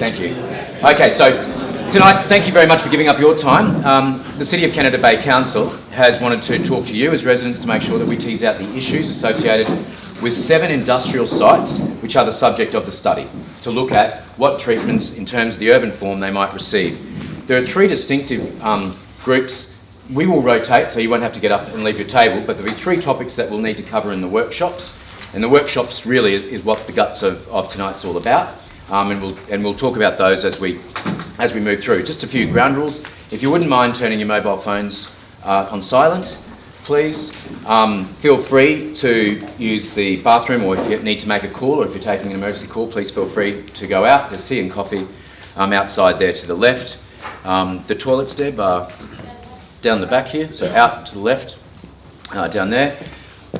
Thank you. Okay, so tonight, thank you very much for giving up your time. The City of Canada Bay Council has wanted to talk to you as residents to make sure that we tease out the issues associated with 7 industrial sites which are the subject of the study, to look at what treatments in terms of the urban form they might receive. There are 3 distinctive groups. We will rotate, so you won't have to get up and leave your table, but there'll be 3 topics that we'll need to cover in the workshops. And the workshops really is what the guts of tonight's all about. And we'll talk about those as we move through. Just a few ground rules. If you wouldn't mind turning your mobile phones on silent, please. Feel free to use the bathroom, or if you need to make a call, or if you're taking an emergency call, please feel free to go out. There's tea and coffee outside there to the left. The toilets, Deb, are down the back here, so out to the left, down there.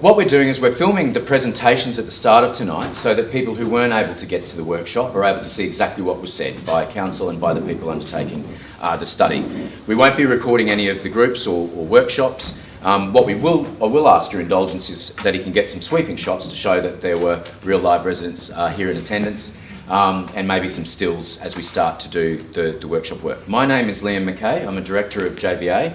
What we're doing is we're filming the presentations at the start of tonight so that people who weren't able to get to the workshop are able to see exactly what was said by council and by the people undertaking the study. We won't be recording any of the groups or workshops. What I will ask your indulgence is that he can get some sweeping shots to show that there were real live residents here in attendance, and maybe some stills as we start to do the workshop work. My name is Liam McKay. I'm a director of JBA.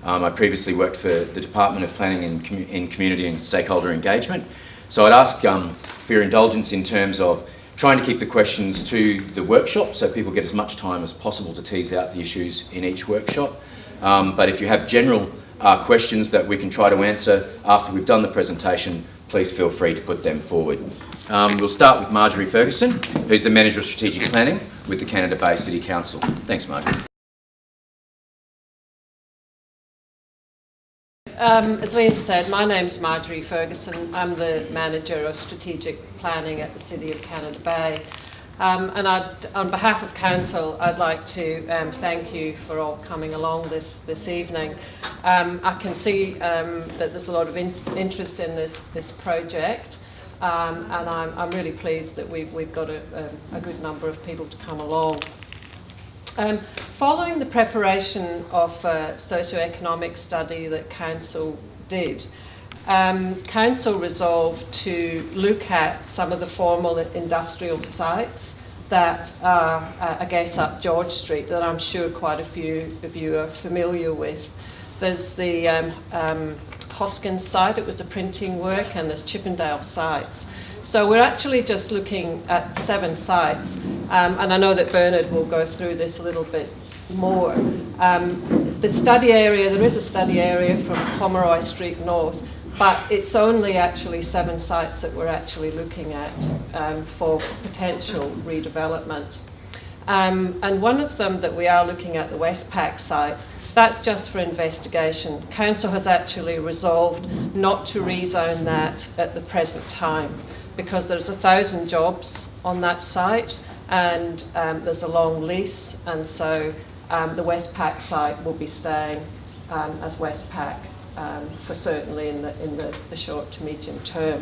I previously worked for the Department of Planning and Community and Stakeholder Engagement. So I'd ask for your indulgence in terms of trying to keep the questions to the workshop so people get as much time as possible to tease out the issues in each workshop. But if you have general questions that we can try to answer after we've done the presentation, please feel free to put them forward. We'll start with Marjorie Ferguson, who's the Manager of Strategic Planning with the Canada Bay City Council. Thanks, Marjorie. As Liam said, my name's Marjorie Ferguson. I'm the Manager of Strategic Planning at the City of Canada Bay. And on behalf of Council, I'd like to thank you for all coming along this evening. I can see that there's a lot of interest in this project, and I'm really pleased that we've got a good number of people to come along. Following the preparation of a socio-economic study that Council did, Council resolved to look at some of the formal industrial sites that are, I guess, up George Street that I'm sure quite a few of you are familiar with. There's the Hoskins site, it was a printing work, and there's Chippendale sites. So we're actually just looking at 7 sites, and I know that Bernard will go through this a little bit more. The study area, there is a study area from Pomeroy Street North, but it's only actually 7 sites that we're actually looking at for potential redevelopment. And one of them that we are looking at, the Westpac site, that's just for investigation. Council has actually resolved not to rezone that at the present time, because there's 1,000 jobs on that site, and there's a long lease, and so the Westpac site will be staying as Westpac for certainly in the short to medium term.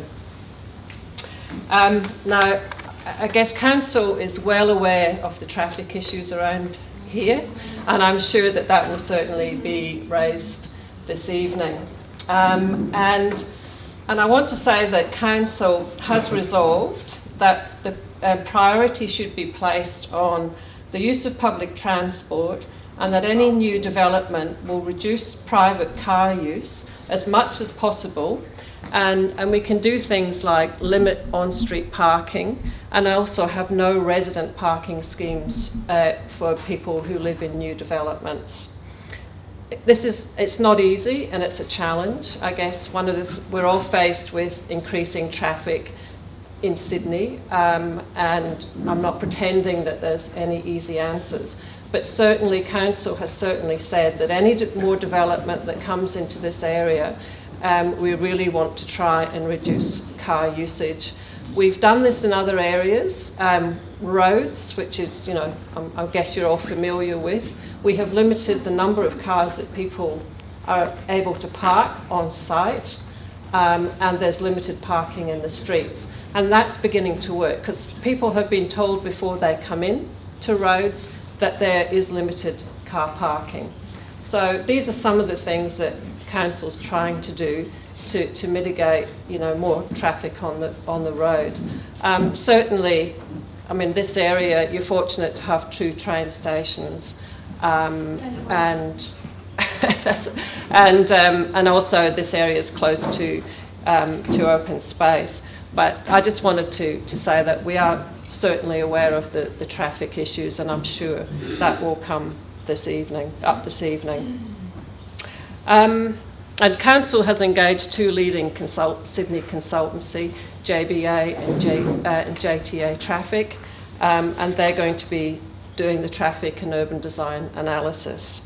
Now, I guess Council is well aware of the traffic issues around here, and I'm sure that will certainly be raised this evening. And I want to say that Council has resolved that the priority should be placed on the use of public transport, and that any new development will reduce private car use as much as possible. And we can do things like limit on-street parking, and also have no resident parking schemes for people who live in new developments. It's not easy, and it's a challenge. I guess we're all faced with increasing traffic in Sydney, and I'm not pretending that there's any easy answers, but certainly Council has certainly said that any more development that comes into this area, we really want to try and reduce car usage. We've done this in other areas, roads, which is, I guess you're all familiar with. We have limited the number of cars that people are able to park on site, and there's limited parking in the streets. And that's beginning to work, because people have been told before they come in to roads that there is limited car parking. So these are some of the things that Council's trying to do to mitigate, more traffic on the road. Certainly, I mean, this area, you're fortunate to have 2 train stations, and also this area is close to open space. But I just wanted to say that we are certainly aware of the traffic issues, and I'm sure that will come up this evening. And Council has engaged 2 leading Sydney consultancy, JBA and JTA Traffic, and they're going to be doing the traffic and urban design analysis,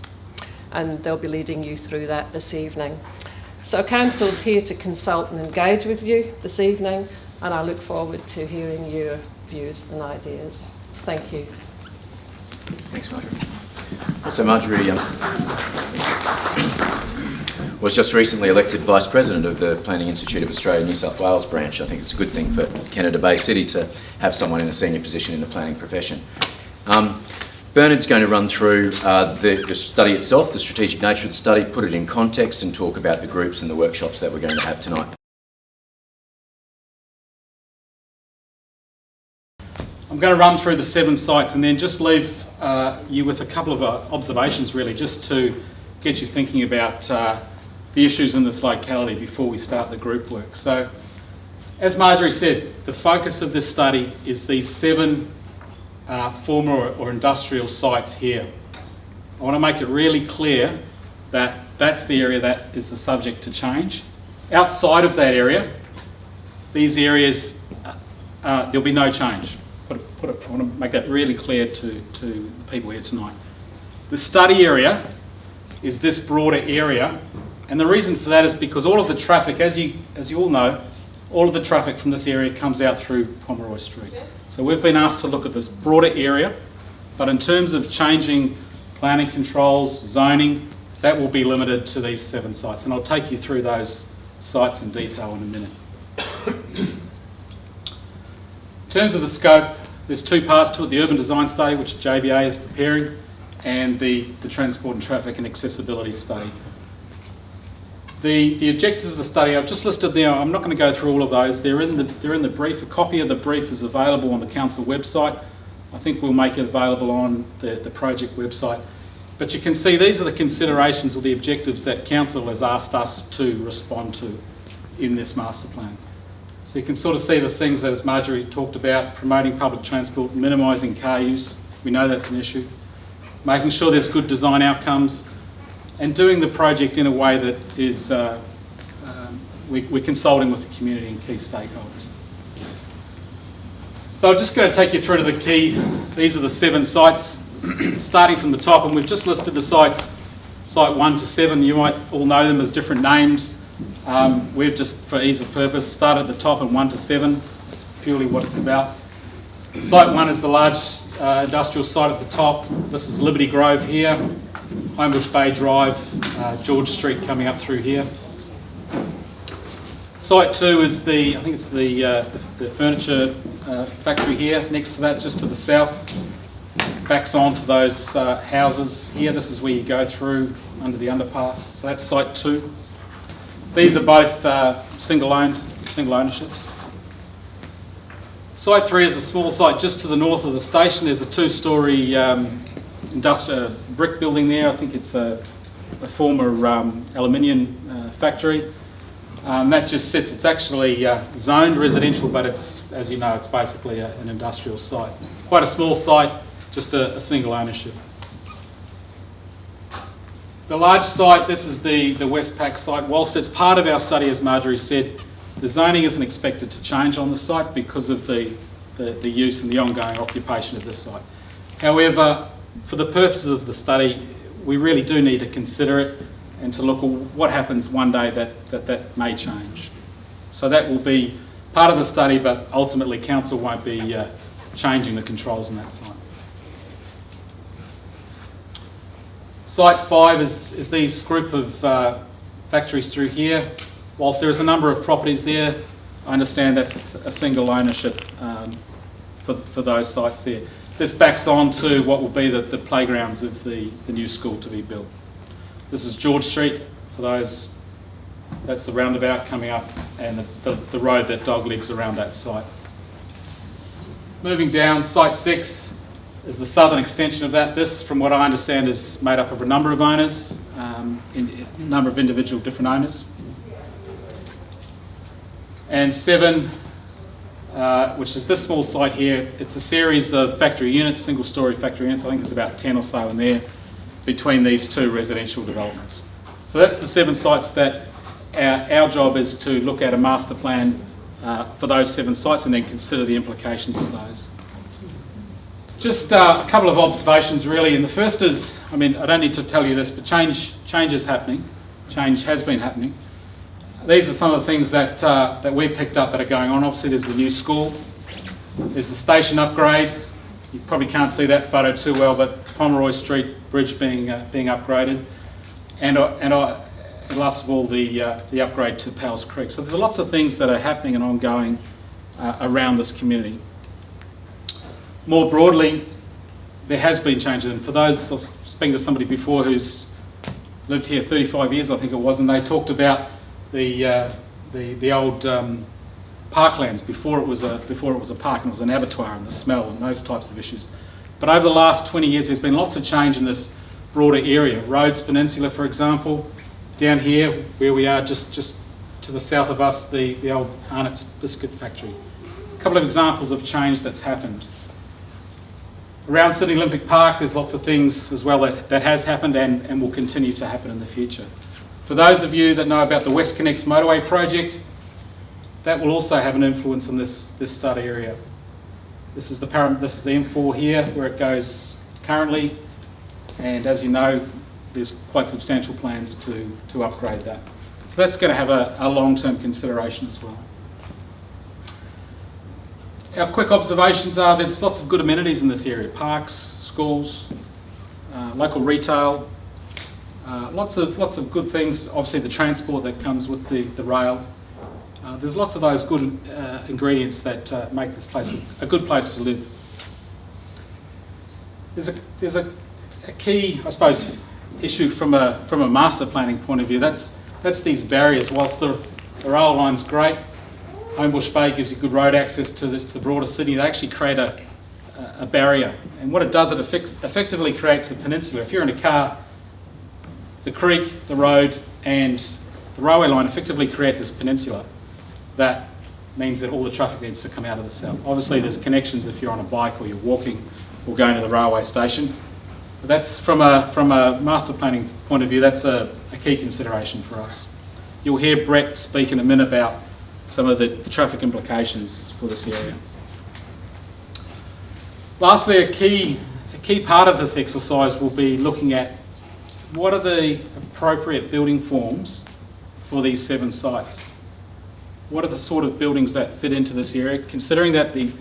and they'll be leading you through that this evening. So Council's here to consult and engage with you this evening, and I look forward to hearing your views and ideas. Thank you. Thanks, Marjorie. Also, Marjorie was just recently elected Vice President of the Planning Institute of Australia New South Wales branch. I think it's a good thing for Canada Bay City to have someone in a senior position in the planning profession. Bernard's going to run through the study itself, the strategic nature of the study, put it in context and talk about the groups and the workshops that we're going to have tonight. I'm going to run through the 7 sites and then just leave you with a couple of observations really, just to get you thinking about the issues in this locality before we start the group work. So, as Marjorie said, the focus of this study is these 7 former or industrial sites here. I want to make it really clear that that's the area that is the subject to change. Outside of that area, these areas, there'll be no change. I want to make that really clear to the people here tonight. The study area is this broader area, and the reason for that is because all of the traffic, as you all know, all of the traffic from this area comes out through Pomeroy Street. Yes. So we've been asked to look at this broader area, but in terms of changing planning controls, zoning, that will be limited to these 7 sites, and I'll take you through those sites in detail in a minute. In terms of the scope, there's 2 parts to it: the urban design study, which JBA is preparing, and the transport and traffic and accessibility study. The objectives of the study I've just listed there. I'm not going to go through all of those. They're in the brief. A copy of the brief is available on the council website. I think we'll make it available on the project website. But you can see these are the considerations or the objectives that council has asked us to respond to in this master plan. So you can sort of see the things that, as Marjorie talked about: promoting public transport, minimising car use. We know that's an issue. Making sure there's good design outcomes, and doing the project in a way that is we're consulting with the community and key stakeholders. So I'm just going to take you through to the key. These are the 7 sites, starting from the top, and we've just listed the sites, site 1 to 7. You might all know them as different names. We've just, for ease of purpose, started at the top and 1 to 7. That's purely what it's about. Site 1 is the large industrial site at the top. This is Liberty Grove here, Homebush Bay Drive, George Street coming up through here. Site 2 is I think it's the furniture factory here. Next to that, just to the south, backs on to those houses here. This is where you go through under the underpass. So that's site 2. These are both single ownerships. Site 3 is a small site just to the north of the station. There's a 2-storey industrial brick building there. I think it's a former aluminium factory. That just sits, it's actually zoned residential, but it's, as you know, it's basically an industrial site. Quite a small site, just a single ownership. The large site, this is the Westpac site. Whilst it's part of our study, as Marjorie said, the zoning isn't expected to change on the site because of the use and the ongoing occupation of this site. However, for the purposes of the study, we really do need to consider it and to look at what happens one day that may change. So that will be part of the study, but ultimately council won't be changing the controls on that site. Site 5 is these group of factories through here. Whilst there is a number of properties there, I understand that's a single ownership for those sites there. This backs on to what will be the playgrounds of the new school to be built. This is George Street, for those, that's the roundabout coming up, and the road that doglegs around that site. Moving down, Site 6 is the southern extension of that. This, from what I understand, is made up of a number of owners, a number of individual different owners. And 7, which is this small site here, it's a series of factory units, single-storey factory units. I think there's about 10 or so in there between these two residential developments. So that's the 7 sites that our job is to look at a master plan for those 7 sites and then consider the implications of those. Just a couple of observations really, and the first is, I mean, I don't need to tell you this, but change is happening. Change has been happening. These are some of the things that we've picked up that are going on. Obviously there's the new school, there's the station upgrade. You probably can't see that photo too well, but Pomeroy Street Bridge being upgraded, and last of all the upgrade to Powell's Creek. So there's lots of things that are happening and ongoing around this community. More broadly, there has been change, and for those, I was speaking to somebody before who's lived here 35 years, I think it was, and they talked about the old parklands before it was a park, and it was an abattoir, and the smell and those types of issues. But over the last 20 years, there's been lots of change in this broader area. Rhodes Peninsula, for example, down here where we are, just to the south of us, the old Arnott's biscuit factory. A couple of examples of change that's happened. Around Sydney Olympic Park, there's lots of things as well that has happened and will continue to happen in the future. For those of you that know about the WestConnex motorway project, that will also have an influence on this study area. This is the M4 here, where it goes currently, and as you know, there's quite substantial plans to upgrade that. So that's going to have a long-term consideration as well. Our quick observations are there's lots of good amenities in this area: parks, schools, local retail, lots of good things. Obviously the transport that comes with the rail. There's lots of those good ingredients that make this place a good place to live. There's a key, I suppose, issue from a master planning point of view. That's these barriers. Whilst the rail line's great, Homebush Bay gives you good road access to the broader city. They actually create a barrier, and what it does, it effectively creates a peninsula. If you're in a car, the creek, the road, and the railway line effectively create this peninsula. That means that all the traffic needs to come out of the south. Obviously there's connections if you're on a bike or you're walking or going to the railway station. But that's from a master planning point of view, that's a key consideration for us. You'll hear Brett speak in a minute about some of the traffic implications for this area. Lastly, a key part of this exercise will be looking at what are the appropriate building forms for these 7 sites. What are the sort of buildings that fit into this area, considering that the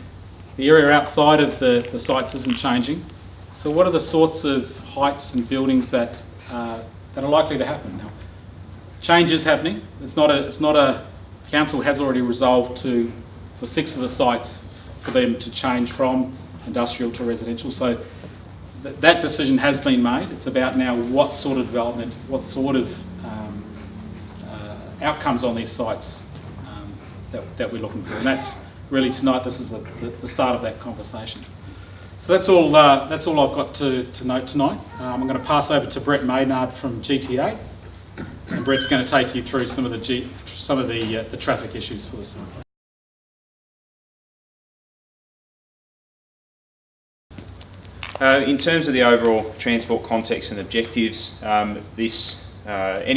area outside of the sites isn't changing. So what are the sorts of heights and buildings that are likely to happen? Now, change is happening. It's not a council has already resolved for 6 of the sites for them to change from industrial to residential. So that decision has been made. It's about now what sort of development, what sort of outcomes on these sites that we're looking for. And that's really tonight, this is the start of that conversation. So that's all I've got to note tonight. I'm going to pass over to Brett Maynard from GTA, and Brett's going to take you through some of the traffic issues for the site. In terms of the overall transport context and objectives, any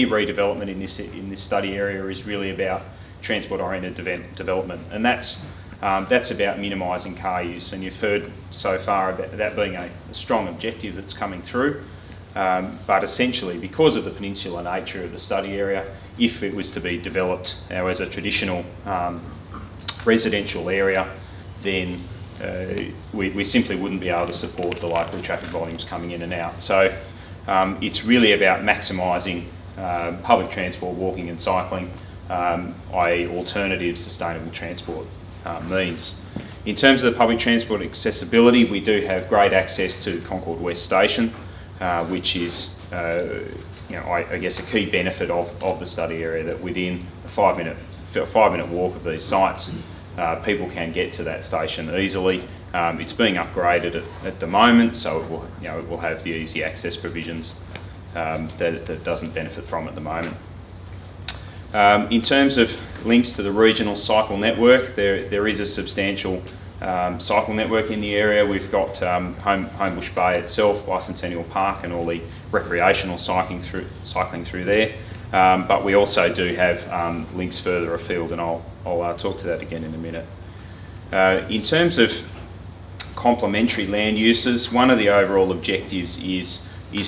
redevelopment in this study area is really about transport-oriented development, and that's about minimising car use. And you've heard so far about that being a strong objective that's coming through. But essentially, because of the peninsular nature of the study area, if it was to be developed as a traditional residential area, then we simply wouldn't be able to support the local traffic volumes coming in and out. So it's really about maximising public transport, walking and cycling, i.e. alternative sustainable transport means. In terms of the public transport accessibility, we do have great access to Concord West Station, which is I guess a key benefit of the study area, that within a 5 minute walk of these sites, people can get to that station easily. It's being upgraded at the moment, so it will, it will have the easy access provisions that it doesn't benefit from at the moment. In terms of links to the regional cycle network, there is a substantial cycle network in the area. We've got Homebush Bay itself, Bicentennial Park, and all the recreational cycling through there. But we also do have links further afield, and I'll talk to that again in a minute. In terms of complementary land uses, one of the overall objectives is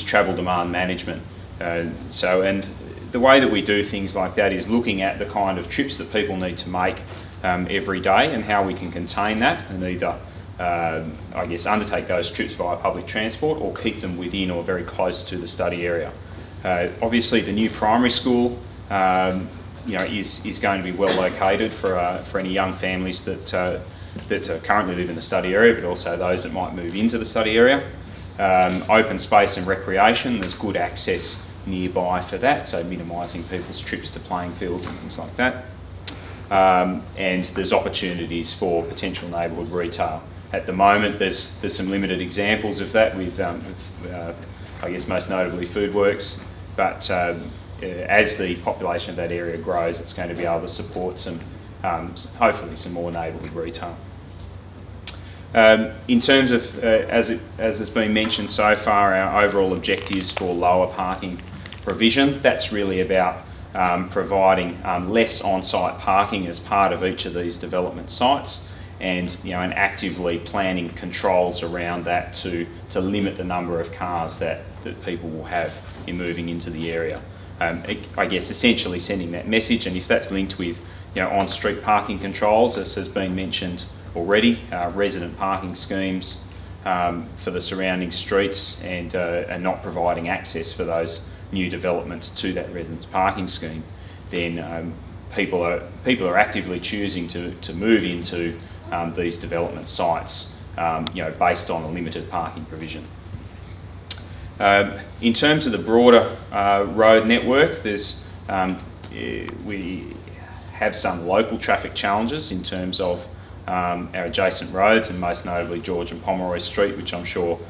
travel demand management. And the way that we do things like that is looking at the kind of trips that people need to make every day and how we can contain that and either, undertake those trips via public transport or keep them within or very close to the study area. Obviously, the new primary school is going to be well located for any young families that currently live in the study area, but also those that might move into the study area. Open space and recreation, there's good access nearby for that, so minimising people's trips to playing fields and things like that. And there's opportunities for potential neighbourhood retail. At the moment, there's some limited examples of that with most notably Foodworks, but as the population of that area grows, it's going to be able to support some, hopefully some more neighbourhood retail. In terms of, as has been mentioned so far, our overall objectives for lower parking provision, that's really about providing less on-site parking as part of each of these development sites, and and actively planning controls around that to limit the number of cars that people will have in moving into the area. Essentially sending that message, and if that's linked with on-street parking controls, as has been mentioned already, resident parking schemes for the surrounding streets, and not providing access for those new developments to that residents parking scheme, then people are actively choosing to move into these development sites, based on a limited parking provision. In terms of the broader road network, we have some local traffic challenges in terms of our adjacent roads, and most notably George and Pomeroy Street, which I'm sure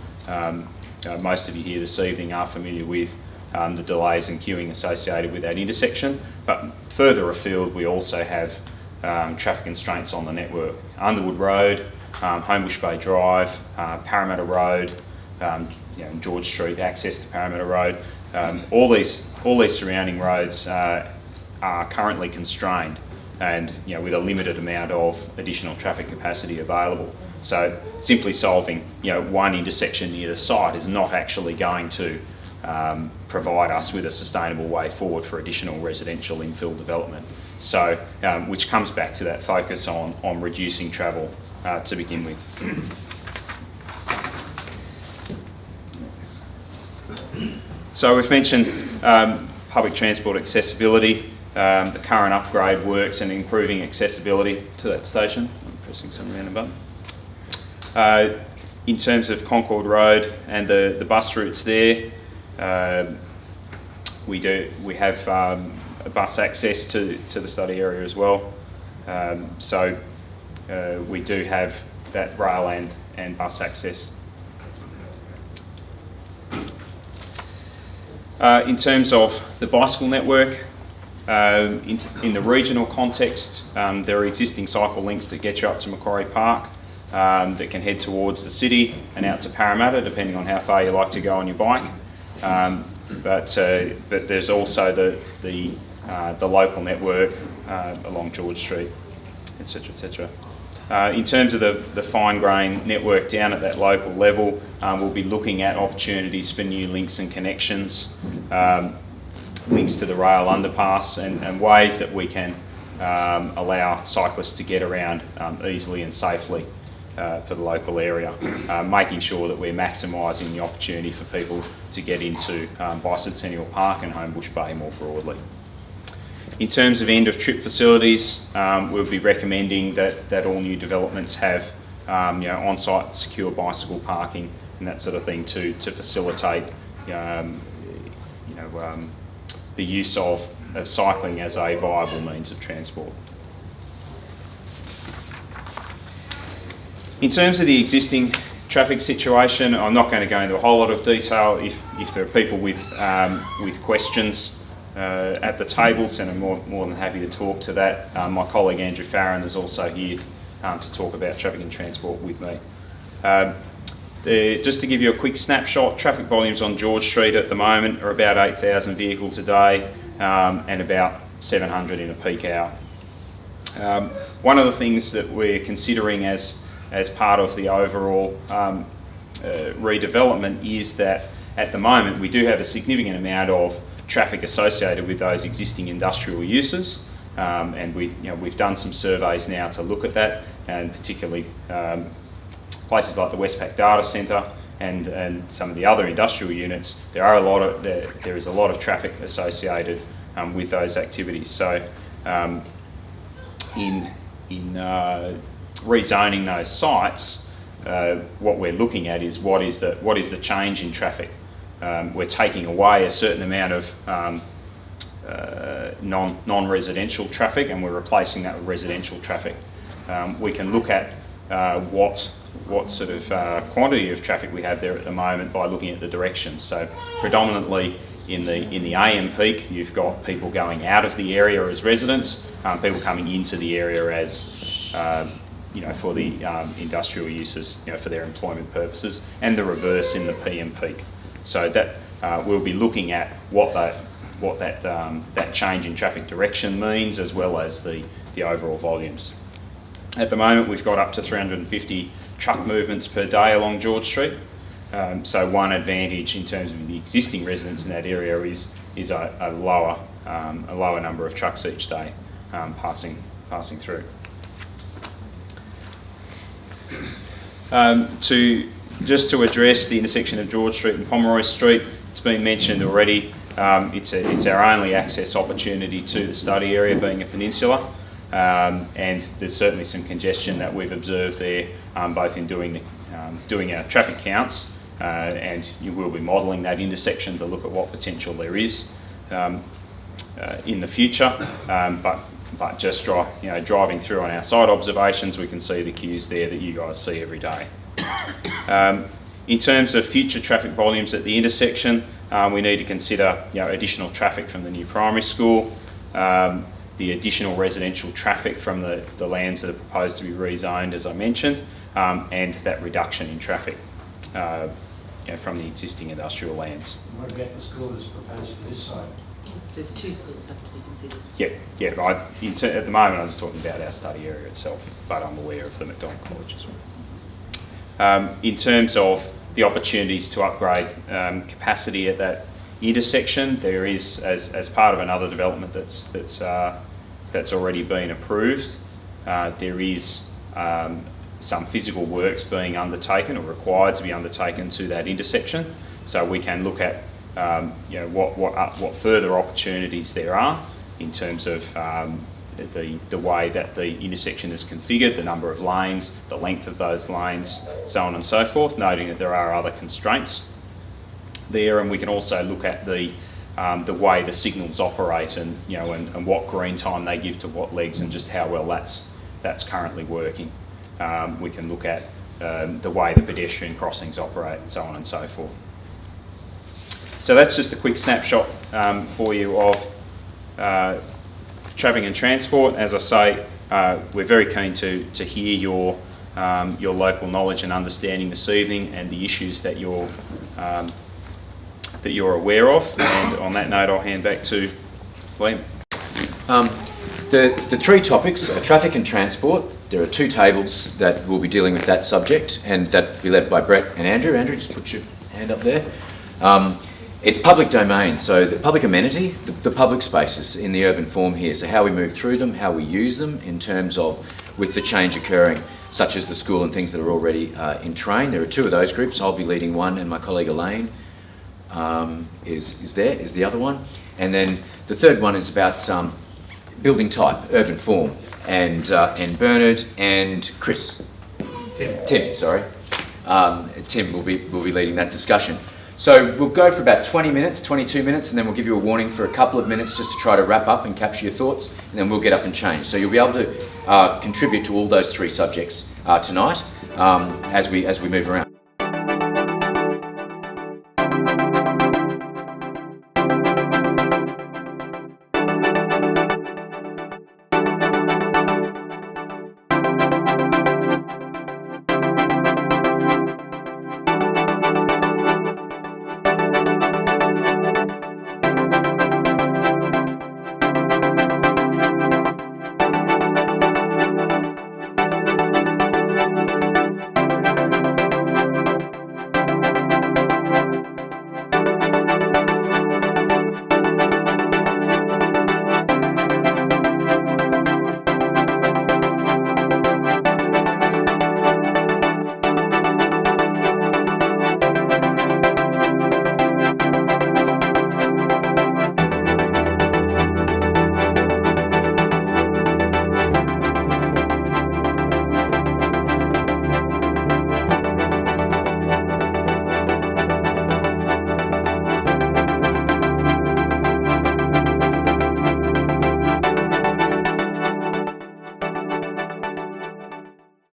most of you here this evening are familiar with, the delays and queuing associated with that intersection. But further afield, we also have traffic constraints on the network. Underwood Road, Homebush Bay Drive, Parramatta Road, George Street, access to Parramatta Road. All these surrounding roads are currently constrained, and with a limited amount of additional traffic capacity available. So simply solving one intersection near the site is not actually going to provide us with a sustainable way forward for additional residential infill development. So, which comes back to that focus on reducing travel to begin with. So we've mentioned public transport accessibility. The current upgrade works and improving accessibility to that station. I'm pressing some random button. In terms of Concord Road and the bus routes there, we have bus access to the study area as well. So we do have that rail and bus access. In terms of the bicycle network, in the regional context, there are existing cycle links that get you up to Macquarie Park, that can head towards the city and out to Parramatta, depending on how far you like to go on your bike. But there's also the local network along George Street, etc., etc. In terms of the fine grain network down at that local level, we'll be looking at opportunities for new links and connections, links to the rail underpass, and ways that we can allow cyclists to get around easily and safely for the local area, making sure that we're maximising the opportunity for people to get into Bicentennial Park and Homebush Bay more broadly. In terms of end-of-trip facilities, we'll be recommending that all new developments have on-site secure bicycle parking and that sort of thing to facilitate the use of cycling as a viable means of transport. In terms of the existing traffic situation, I'm not going to go into a whole lot of detail. If there are people with questions at the tables, then I'm more than happy to talk to that. My colleague Andrew Farron is also here to talk about traffic and transport with me. Just to give you a quick snapshot, traffic volumes on George Street at the moment are about 8,000 vehicles a day and about 700 in a peak hour. One of the things that we're considering as part of the overall redevelopment is that at the moment we do have a significant amount of traffic associated with those existing industrial uses, and we've done some surveys now to look at that, and particularly places like the Westpac Data Centre and some of the other industrial units. There is a lot of traffic associated with those activities. So in rezoning those sites, what we're looking at is what is the change in traffic. We're taking away a certain amount of non-residential traffic, and we're replacing that with residential traffic. We can look at what sort of quantity of traffic we have there at the moment by looking at the directions. So predominantly in the AM peak, you've got people going out of the area as residents, people coming into the area as for the industrial uses, for their employment purposes, and the reverse in the PM peak. So that we'll be looking at what that change in traffic direction means, as well as the overall volumes. At the moment, we've got up to 350 truck movements per day along George Street. So one advantage in terms of the existing residents in that area is a lower number of trucks each day passing through. To address the intersection of George Street and Pomeroy Street, it's been mentioned already. It's our only access opportunity to the study area, being a peninsula. And there's certainly some congestion that we've observed there, both in doing our traffic counts, and you will be modelling that intersection to look at what potential there is in the future. But just driving through on our site observations, we can see the queues there that you guys see every day. In terms of future traffic volumes at the intersection, we need to consider additional traffic from the new primary school, the additional residential traffic from the lands that are proposed to be rezoned, as I mentioned, and that reduction in traffic from the existing industrial lands. What about the school that's proposed for this site? There's two schools have to be considered. At the moment I'm just talking about our study area itself, but I'm aware of the McDonald College as well. In terms of the opportunities to upgrade capacity at that intersection, there is, as part of another development that's already been approved, there is some physical works being undertaken or required to be undertaken to that intersection. So we can look at what further opportunities there are in terms of the way that the intersection is configured, the number of lanes, the length of those lanes, so on and so forth, noting that there are other constraints there. And we can also look at the way the signals operate and what green time they give to what legs and just how well that's currently working. We can look at the way the pedestrian crossings operate and so on and so forth. So that's just a quick snapshot for you of traffic and transport. As I say, we're very keen to hear your local knowledge and understanding this evening and the issues that you're aware of. And on that note, I'll hand back to Liam. The three topics are traffic and transport. There are two tables that will be dealing with that subject, and that will be led by Brett and Andrew. Andrew, just put your hand up there. It's public domain, so the public amenity, the public spaces in the urban form here, so how we move through them, how we use them in terms of with the change occurring, such as the school and things that are already in train. There are two of those groups. I'll be leading one, and my colleague Elaine is the other one. And then the third one is about building type, urban form, and Bernard and Chris. Tim, sorry. Tim will be leading that discussion. So we'll go for about 20 minutes, 22 minutes, and then we'll give you a warning for a couple of minutes just to try to wrap up and capture your thoughts, and then we'll get up and change. So you'll be able to contribute to all those three subjects tonight as we move around.